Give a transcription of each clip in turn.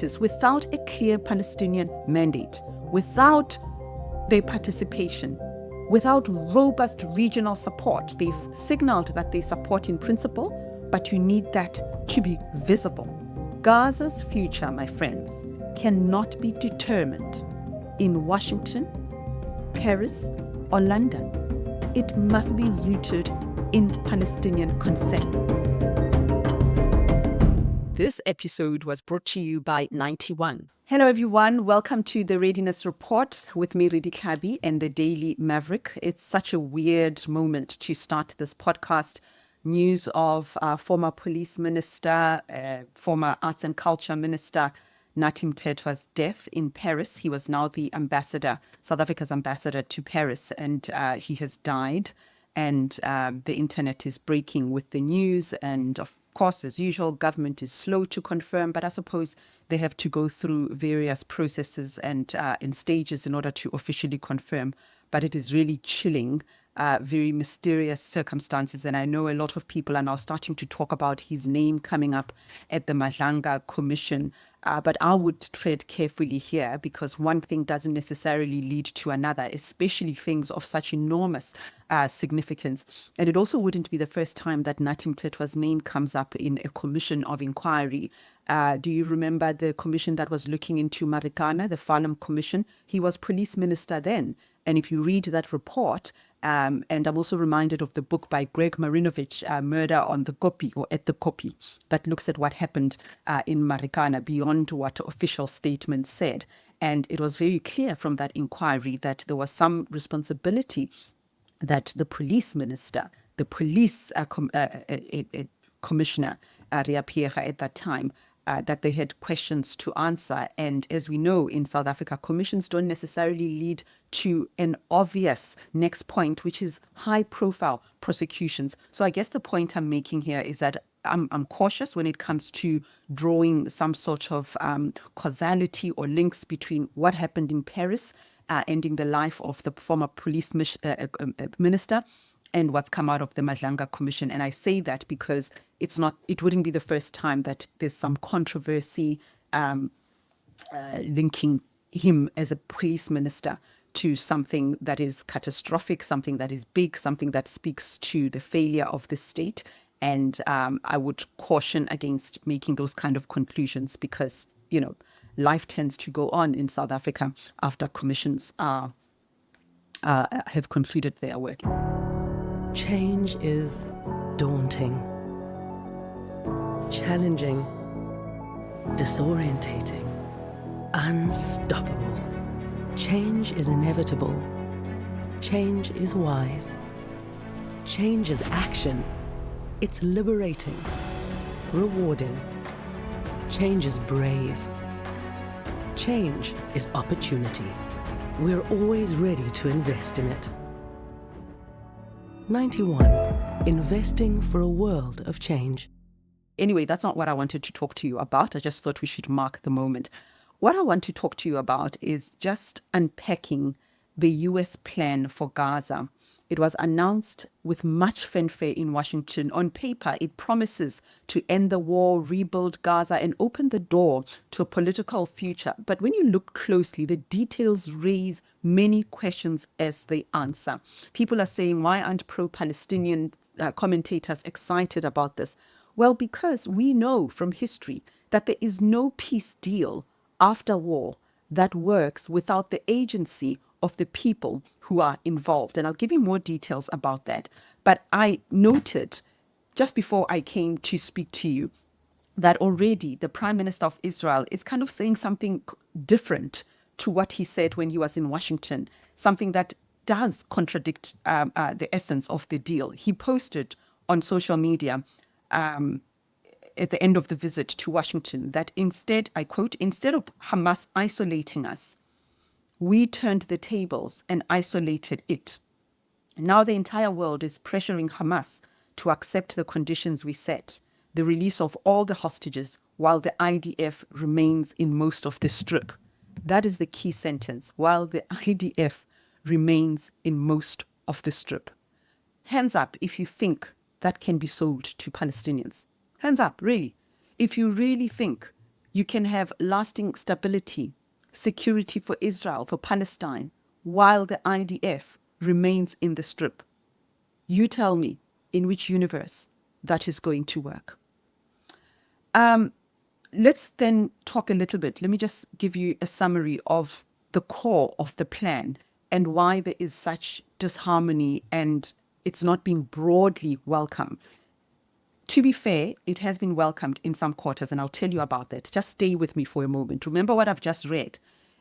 actors without a clear Palestinian mandate, without their participation, without robust regional support. They've signaled that they support in principle, but you need that to be visible. Gaza's future, my friends, cannot be determined in Washington, Paris, or London. It must be rooted in Palestinian consent. This episode was brought to you by 91. Hello everyone, welcome to the Readiness Report with me, Redi Tlhabi, and the Daily Maverick. It's such a weird moment to start this podcast. News of former police minister, former arts and culture minister, Natim Tetwa's death in Paris. He was now the ambassador, South Africa's ambassador to Paris, and he has died. And the internet is breaking with the news. And of course, as usual, government is slow to confirm, but I suppose they have to go through various processes and in stages in order to officially confirm. But it is really chilling, very mysterious circumstances. And I know a lot of people are now starting to talk about his name coming up at the Madlanga Commission. But I would tread carefully here, because one thing doesn't necessarily lead to another, especially things of such enormous significance. And it also wouldn't be the first time that Natim Tetwa's name comes up in a commission of inquiry. Do you remember the commission that was looking into Marikana, the Farnham Commission? He was police minister then. And if you read that report, and I'm also reminded of the book by Greg Marinovich, Murder on the Kopi, or at the Kopi, that looks at what happened in Marikana beyond what official statements said. And it was very clear from that inquiry that there was some responsibility that the police minister, the police commissioner, Ria Pierre at that time, that they had questions to answer. And as we know, in South Africa, commissions don't necessarily lead to an obvious next point, which is high-profile prosecutions. So I guess the point I'm making here is that I'm cautious when it comes to drawing some sort of causality or links between what happened in Paris, ending the life of the former police minister, and what's come out of the Madlanga Commission. And I say that because it wouldn't be the first time that there's some controversy linking him as a police minister to something that is catastrophic, something that is big, something that speaks to the failure of the state. And I would caution against making those kind of conclusions, because, life tends to go on in South Africa after commissions have concluded their work. Change is daunting, challenging, disorientating, unstoppable. Change is inevitable. Change is wise. Change is action. It's liberating, rewarding. Change is brave. Change is opportunity. We're always ready to invest in it. 91. Investing for a world of change. Anyway, that's not what I wanted to talk to you about. I just thought we should mark the moment. What I want to talk to you about is just unpacking the US plan for Gaza. It was announced with much fanfare in Washington. On paper, it promises to end the war, rebuild Gaza, and open the door to a political future. But when you look closely, the details raise many questions as they answer. People are saying, why aren't pro-Palestinian commentators excited about this? Well, because we know from history that there is no peace deal after war that works without the agency of the people who are involved. And I'll give you more details about that. But I noted just before I came to speak to you that already the Prime Minister of Israel is kind of saying something different to what he said when he was in Washington, something that does contradict the essence of the deal. He posted on social media at the end of the visit to Washington that instead, I quote, "Instead of Hamas isolating us, we turned the tables and isolated it. Now the entire world is pressuring Hamas to accept the conditions we set, the release of all the hostages while the IDF remains in most of the Strip." That is the key sentence, while the IDF remains in most of the Strip. Hands up if you think that can be sold to Palestinians. Hands up, really. If you really think You can have lasting stability, security for Israel, for Palestine, while the IDF remains in the Strip. You tell me in which universe that is going to work. Let's then talk a little bit. Let me just give you a summary of the core of the plan and why there is such disharmony and it's not being broadly welcomed. To be fair, it has been welcomed in some quarters, and I'll tell you about that. Just stay with me for a moment. Remember what I've just read.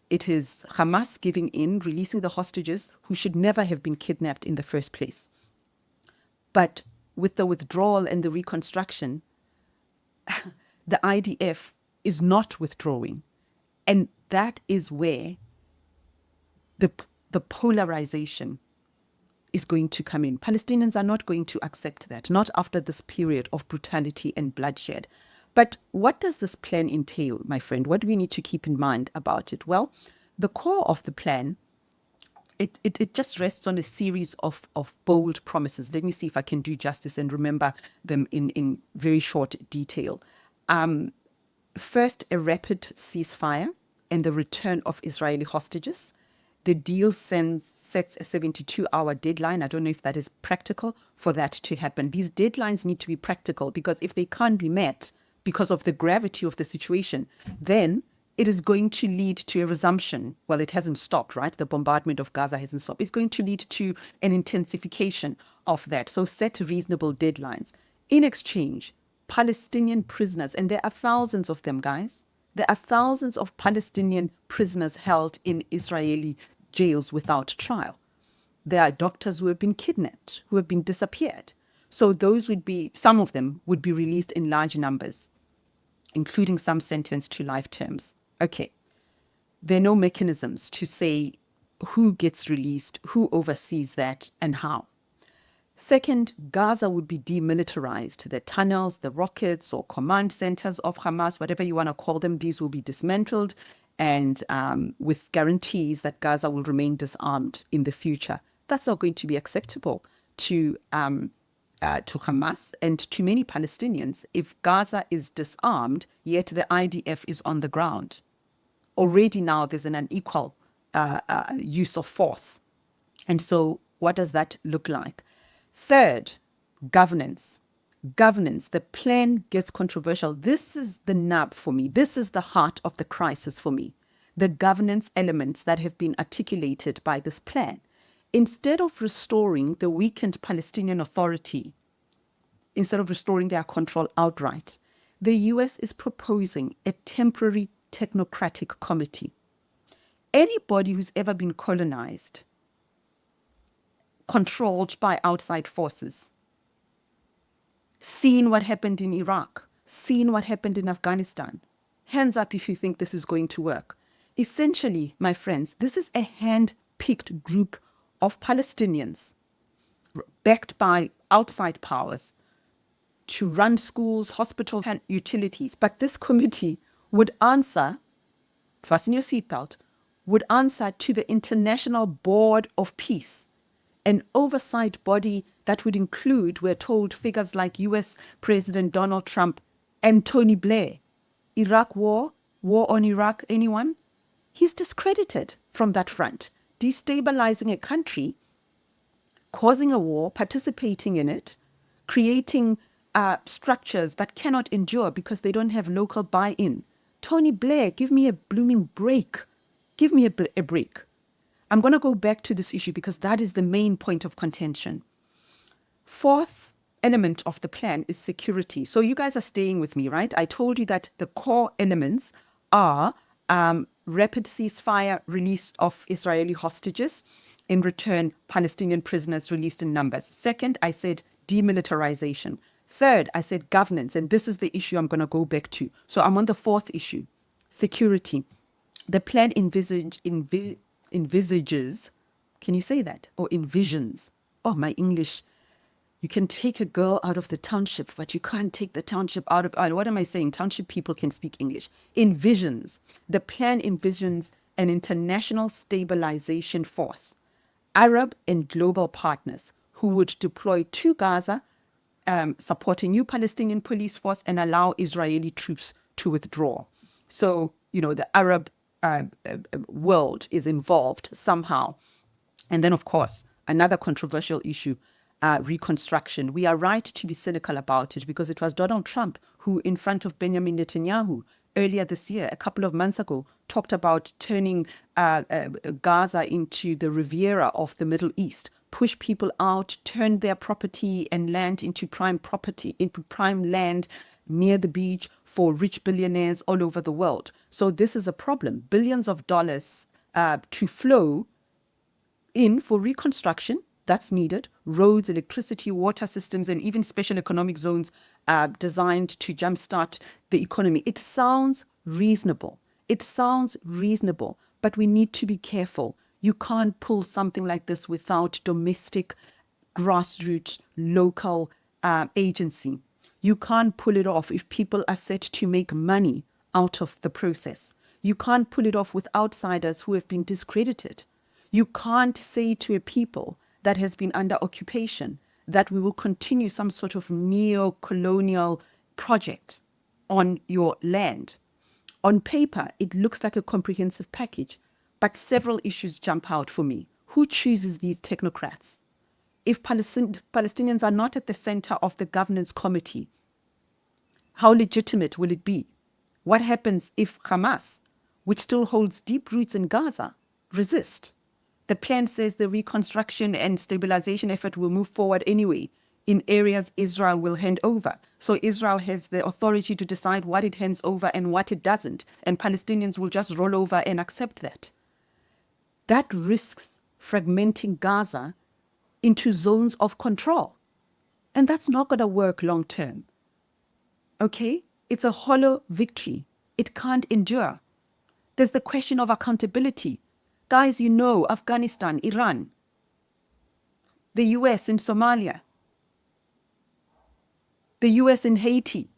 It is Hamas giving in, releasing the hostages who should never have been kidnapped in the first place. But with the withdrawal and the reconstruction, the IDF is not withdrawing. And that is where the polarization is going to come in. Palestinians are not going to accept that, not after this period of brutality and bloodshed. But what does this plan entail, my friend? What do we need to keep in mind about it? Well, the core of the plan, it just rests on a series of bold promises. Let me see if I can do justice and remember them in very short detail. First, a rapid ceasefire and the return of Israeli hostages. The deal sets a 72-hour deadline. I don't know if that is practical for that to happen. These deadlines need to be practical because if they can't be met because of the gravity of the situation, then it is going to lead to a resumption. Well, it hasn't stopped, right? The bombardment of Gaza hasn't stopped. It's going to lead to an intensification of that. So set reasonable deadlines. In exchange, Palestinian prisoners, and there are thousands of them, guys. There are thousands of Palestinian prisoners held in Israeli jails without trial. There are doctors who have been kidnapped, who have been disappeared. So those would be, some of them would be released in large numbers, including some sentenced to life terms. Okay. There are no mechanisms to say who gets released, who oversees that, and how. Second, Gaza would be demilitarized. The tunnels, the rockets or command centers of Hamas, whatever you want to call them, these will be dismantled and with guarantees that Gaza will remain disarmed in the future. That's not going to be acceptable to Hamas and to many Palestinians if Gaza is disarmed, yet the IDF is on the ground. Already now there's an unequal use of force. And so what does that look like? Third, governance. Governance. The plan gets controversial. This is the nub for me. This is the heart of the crisis for me. The governance elements that have been articulated by this plan. Instead of restoring the weakened Palestinian Authority, instead of restoring their control outright, the US is proposing a temporary technocratic committee. Anybody who's ever been colonized, controlled by outside forces, seen what happened in Iraq, seen what happened in Afghanistan. Hands up if you think this is going to work. Essentially, my friends, this is a hand-picked group of Palestinians backed by outside powers to run schools, hospitals, and utilities. But this committee would answer, fasten your seatbelt, would answer to the International Board of Peace, an oversight body that would include, we're told, figures like US President Donald Trump and Tony Blair. Iraq war on Iraq, anyone? He's discredited from that front, destabilizing a country, causing a war, participating in it, creating structures that cannot endure because they don't have local buy-in. Tony Blair, give me a blooming break. Give me a break. I'm going to go back to this issue because that is the main point of contention. Fourth element of the plan is security. So you guys are staying with me, right? I told you that the core elements are rapid ceasefire, release of Israeli hostages, in return, Palestinian prisoners released in numbers. Second, I said demilitarization. Third, I said governance, and this is the issue I'm going to go back to. So I'm on the fourth issue, security. The plan envisages, can you say that? Or envisions. Oh, my English. You can take a girl out of the township, but you can't take the township out of, what am I saying? Township people can speak English. Envisions. The plan envisions an international stabilization force, Arab and global partners who would deploy to Gaza, support a new Palestinian police force and allow Israeli troops to withdraw. So, the Arab world is involved somehow. And then, of course, another controversial issue, Reconstruction. We are right to be cynical about it because it was Donald Trump who, in front of Benjamin Netanyahu earlier this year, a couple of months ago, talked about turning Gaza into the Riviera of the Middle East, push people out, turn their property and land into prime property, into prime land near the beach for rich billionaires all over the world. So this is a problem. Billions of dollars to flow in for reconstruction that's needed, roads, electricity, water systems, and even special economic zones designed to jumpstart the economy. It sounds reasonable. It sounds reasonable, but we need to be careful. You can't pull something like this without domestic, grassroots, local agency. You can't pull it off if people are set to make money out of the process. You can't pull it off with outsiders who have been discredited. You can't say to a people that has been under occupation that we will continue some sort of neo-colonial project on your land. On paper, it looks like a comprehensive package, but several issues jump out for me. Who chooses these technocrats? If Palestinians are not at the center of the governance committee, how legitimate will it be? What happens if Hamas, which still holds deep roots in Gaza, resist? The plan says the reconstruction and stabilization effort will move forward anyway in areas Israel will hand over. So Israel has the authority to decide what it hands over and what it doesn't. And Palestinians will just roll over and accept that. That risks fragmenting Gaza into zones of control. And that's not going to work long term. Okay? It's a hollow victory. It can't endure. There's the question of accountability. Guys, Afghanistan, Iran, the US in Somalia, the US in Haiti.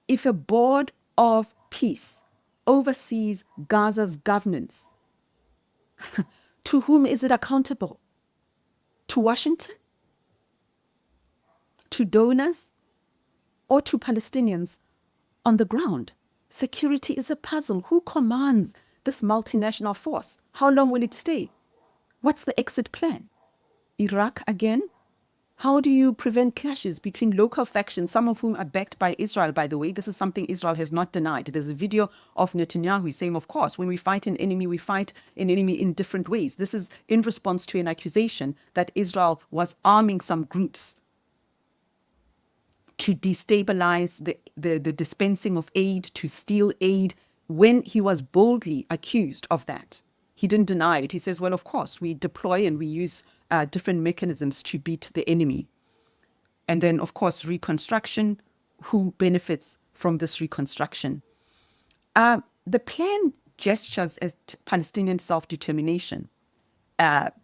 If a board of peace oversees Gaza's governance, to whom is it accountable? To Washington? To donors? Or to Palestinians on the ground? Security is a puzzle. Who commands this multinational force? How long will it stay? What's the exit plan? Iraq again? How do you prevent clashes between local factions, some of whom are backed by Israel, by the way? This is something Israel has not denied. There's a video of Netanyahu saying, of course, when we fight an enemy, we fight an enemy in different ways. This is in response to an accusation that Israel was arming some groups to destabilize the dispensing of aid, to steal aid, when he was boldly accused of that. He didn't deny it. He says, well, of course, we deploy and we use different mechanisms to beat the enemy. And then, of course, reconstruction. Who benefits from this reconstruction? The plan gestures at Palestinian self-determination,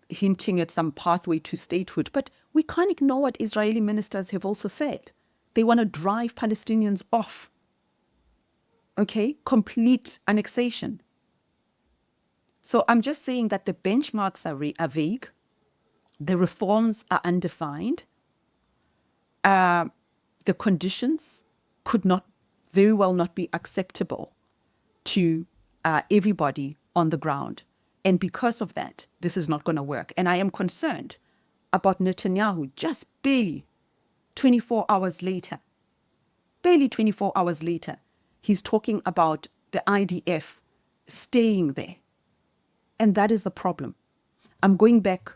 hinting at some pathway to statehood. But we can't ignore what Israeli ministers have also said. They want to drive Palestinians off. Okay, complete annexation. So I'm just saying that the benchmarks are vague. The reforms are undefined. The conditions could not very well not be acceptable to everybody on the ground. And because of that, this is not going to work. And I am concerned about Netanyahu just barely 24 hours later, he's talking about the IDF staying there. And that is the problem. I'm going back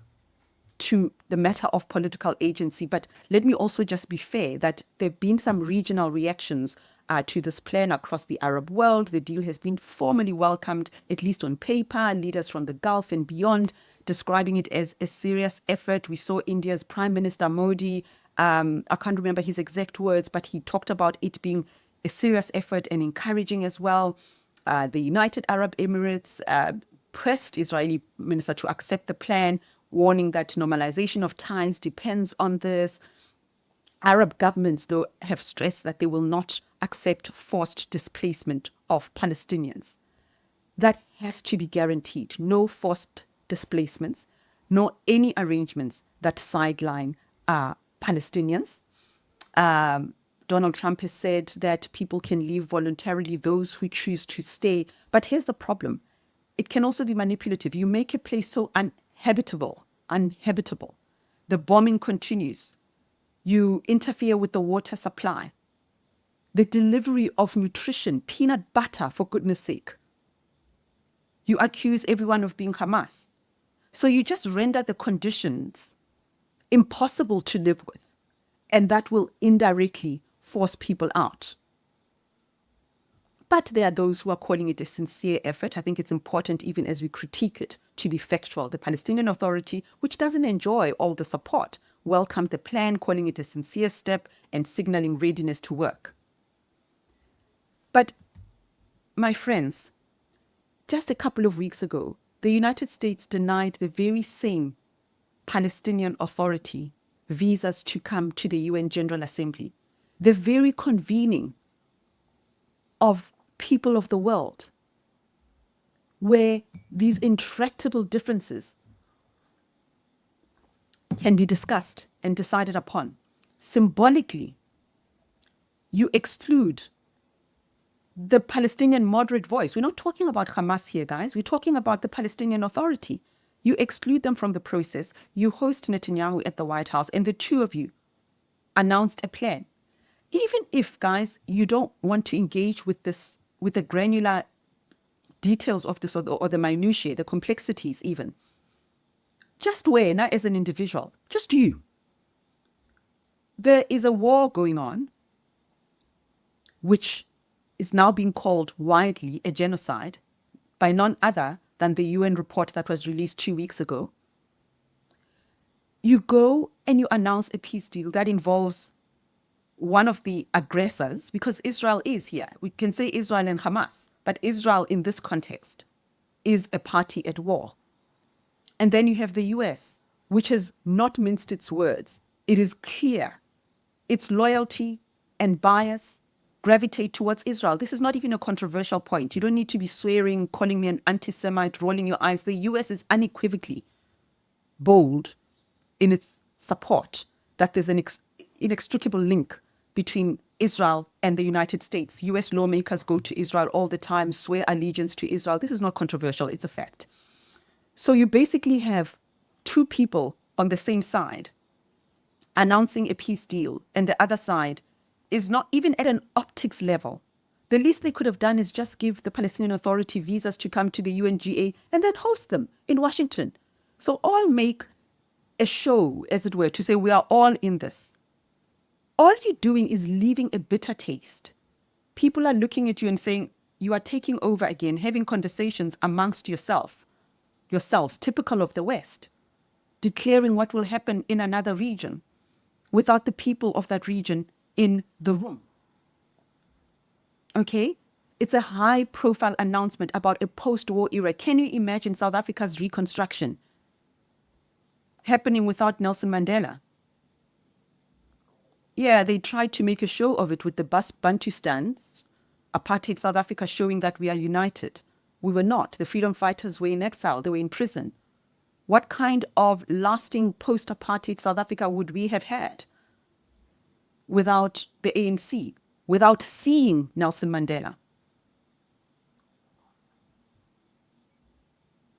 to the matter of political agency, but let me also just be fair that there have been some regional reactions to this plan across the Arab world. The deal has been formally welcomed, at least on paper, leaders from the Gulf and beyond describing it as a serious effort. We saw India's Prime Minister Modi, I can't remember his exact words, but he talked about it being a serious effort and encouraging as well. The United Arab Emirates pressed Israeli minister to accept the plan, warning that normalization of ties depends on this. Arab governments, though, have stressed that they will not accept forced displacement of Palestinians. That has to be guaranteed. No forced displacements, nor any arrangements that sideline Palestinians. Donald Trump has said that people can leave voluntarily, those who choose to stay. But here's the problem. It can also be manipulative. You make a place so uninhabitable. The bombing continues. You interfere with the water supply, the delivery of nutrition, peanut butter, for goodness sake. You accuse everyone of being Hamas. So you just render the conditions impossible to live with, and that will indirectly force people out. But there are those who are calling it a sincere effort. I think it's important, even as we critique it, to be factual. The Palestinian Authority, which doesn't enjoy all the support, welcomed the plan, calling it a sincere step and signaling readiness to work. But, my friends, just a couple of weeks ago, the United States denied the very same Palestinian Authority visas to come to the UN General Assembly. The very convening of people of the world, where these intractable differences can be discussed and decided upon. Symbolically, you exclude the Palestinian moderate voice. We're not talking about Hamas here, guys. We're talking about the Palestinian Authority. You exclude them from the process. You host Netanyahu at the White House, and the two of you announced a plan. Even if, guys, you don't want to engage with this, with the granular details of this, or the minutiae, the complexities even, just weigh, not as an individual, just you. There is a war going on, which is now being called widely a genocide by none other than the UN report that was released 2 weeks ago. You go and you announce a peace deal that involves one of the aggressors, because Israel is here. We can say Israel and Hamas, but Israel in this context is a party at war. And then you have the US, which has not minced its words. It is clear. Its loyalty and bias gravitate towards Israel. This is not even a controversial point. You don't need to be swearing, calling me an anti-Semite, rolling your eyes. The US is unequivocally bold in its support that there's an inextricable link between Israel and the United States. US lawmakers go to Israel all the time, swear allegiance to Israel. This is not controversial. It's a fact. So you basically have two people on the same side announcing a peace deal, and the other side is not even at an optics level. The least they could have done is just give the Palestinian Authority visas to come to the UNGA and then host them in Washington. So all make a show, as it were, to say we are all in this. All you're doing is leaving a bitter taste. People are looking at you and saying, you are taking over again, having conversations amongst yourselves, typical of the West, declaring what will happen in another region without the people of that region in the room. Okay? It's a high-profile announcement about a post-war era. Can you imagine South Africa's reconstruction happening without Nelson Mandela? Yeah, they tried to make a show of it with the Bantustans, apartheid South Africa, showing that we are united. We were not. The freedom fighters were in exile. They were in prison. What kind of lasting post-apartheid South Africa would we have had without the ANC, without seeing Nelson Mandela?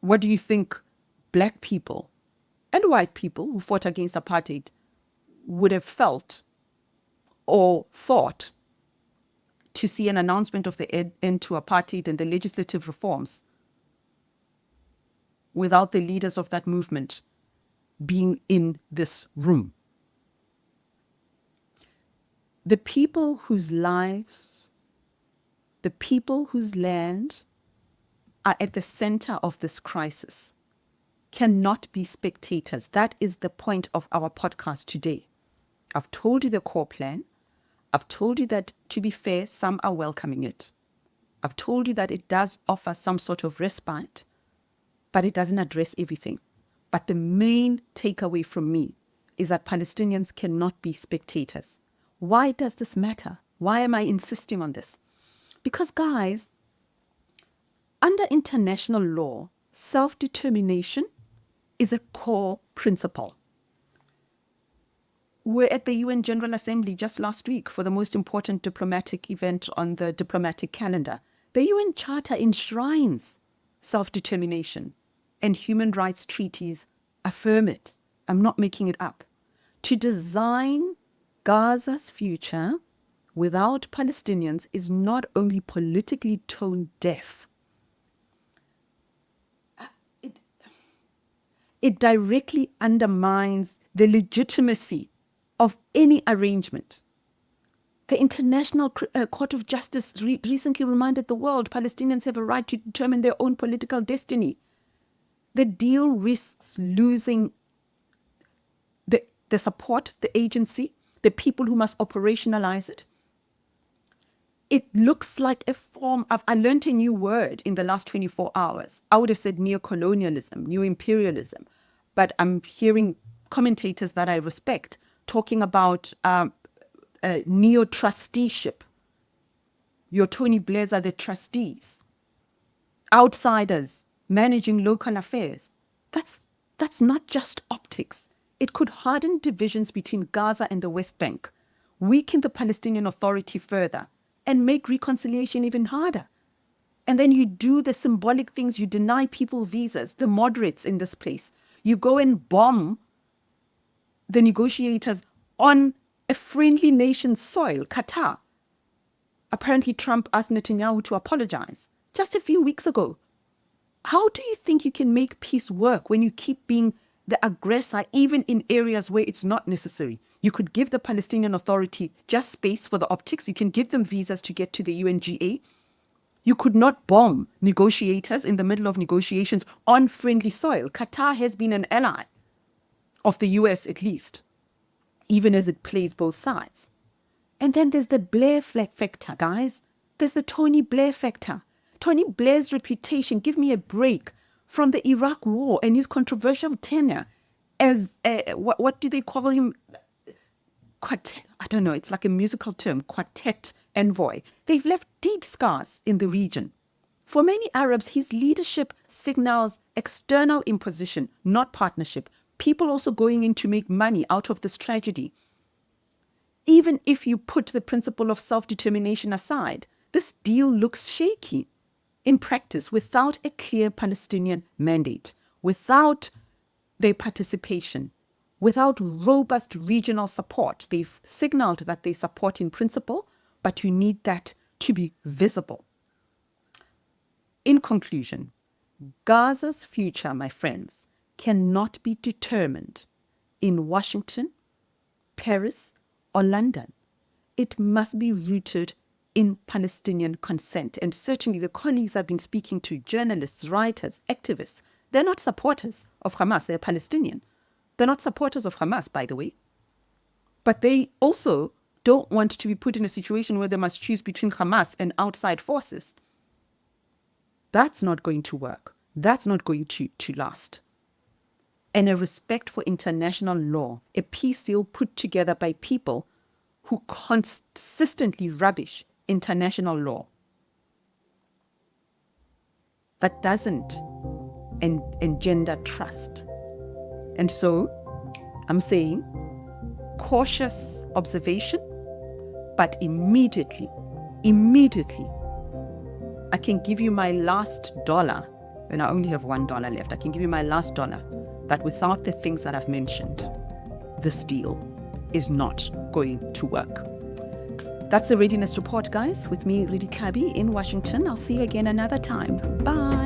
What do you think black people and white people who fought against apartheid would have felt or thought to see an announcement of the end to apartheid and the legislative reforms without the leaders of that movement being in this room? The people whose lives, the people whose land are at the center of this crisis cannot be spectators. That is the point of our podcast today. I've told you the core plan. I've told you that, to be fair, some are welcoming it. I've told you that it does offer some sort of respite, but it doesn't address everything. But the main takeaway from me is that Palestinians cannot be spectators. Why does this matter? Why am I insisting on this? Because, guys, under international law, self-determination is a core principle. were at the UN General Assembly just last week for the most important diplomatic event on the diplomatic calendar. The UN Charter enshrines self-determination, and human rights treaties affirm it. I'm not making it up. To design Gaza's future without Palestinians is not only politically tone deaf, it directly undermines the legitimacy of any arrangement. The International Court of Justice recently reminded the world Palestinians have a right to determine their own political destiny. The deal risks losing the support, the agency, the people who must operationalize it. It looks like a form of, I learned a new word in the last 24 hours. I would have said neocolonialism, new imperialism. But I'm hearing commentators that I respect talking about neo-trusteeship. Your Tony Blairs are the trustees. Outsiders managing local affairs. That's not just optics. It could harden divisions between Gaza and the West Bank, weaken the Palestinian Authority further, and make reconciliation even harder. And then you do the symbolic things. You deny people visas, the moderates in this place. You go and bomb the negotiators on a friendly nation's soil, Qatar. Apparently Trump asked Netanyahu to apologize just a few weeks ago. How do you think you can make peace work when you keep being the aggressor, even in areas where it's not necessary? You could give the Palestinian Authority just space for the optics. You can give them visas to get to the UNGA. You could not bomb negotiators in the middle of negotiations on friendly soil. Qatar has been an ally of the US at least, even as it plays both sides. And then there's the Blair factor, guys. There's the Tony Blair factor. Tony Blair's reputation, give me a break, from the Iraq War and his controversial tenure as, what do they call him? Quartet, I don't know, it's like a musical term, quartet envoy. They've left deep scars in the region. For many Arabs, his leadership signals external imposition, not partnership. People also going in to make money out of this tragedy. Even if you put the principle of self-determination aside, this deal looks shaky in practice without a clear Palestinian mandate, without their participation, without robust regional support. They've signaled that they support in principle, but you need that to be visible. In conclusion, Gaza's future, my friends, cannot be determined in Washington, Paris, or London. It must be rooted in Palestinian consent. And certainly the colleagues I've been speaking to, journalists, writers, activists, they're not supporters of Hamas, they're Palestinian. They're not supporters of Hamas, by the way. But they also don't want to be put in a situation where they must choose between Hamas and outside forces. That's not going to work. That's not going to last. And a respect for international law, a peace deal put together by people who consistently rubbish international law. That doesn't engender trust. And so I'm saying cautious observation, but immediately, I can give you my last dollar, and I only have $1 left. I can give you my last dollar that without the things that I've mentioned, this deal is not going to work. That's the Readiness Report, guys, with me, Redi Tlhabi, in Washington. I'll see you again another time. Bye.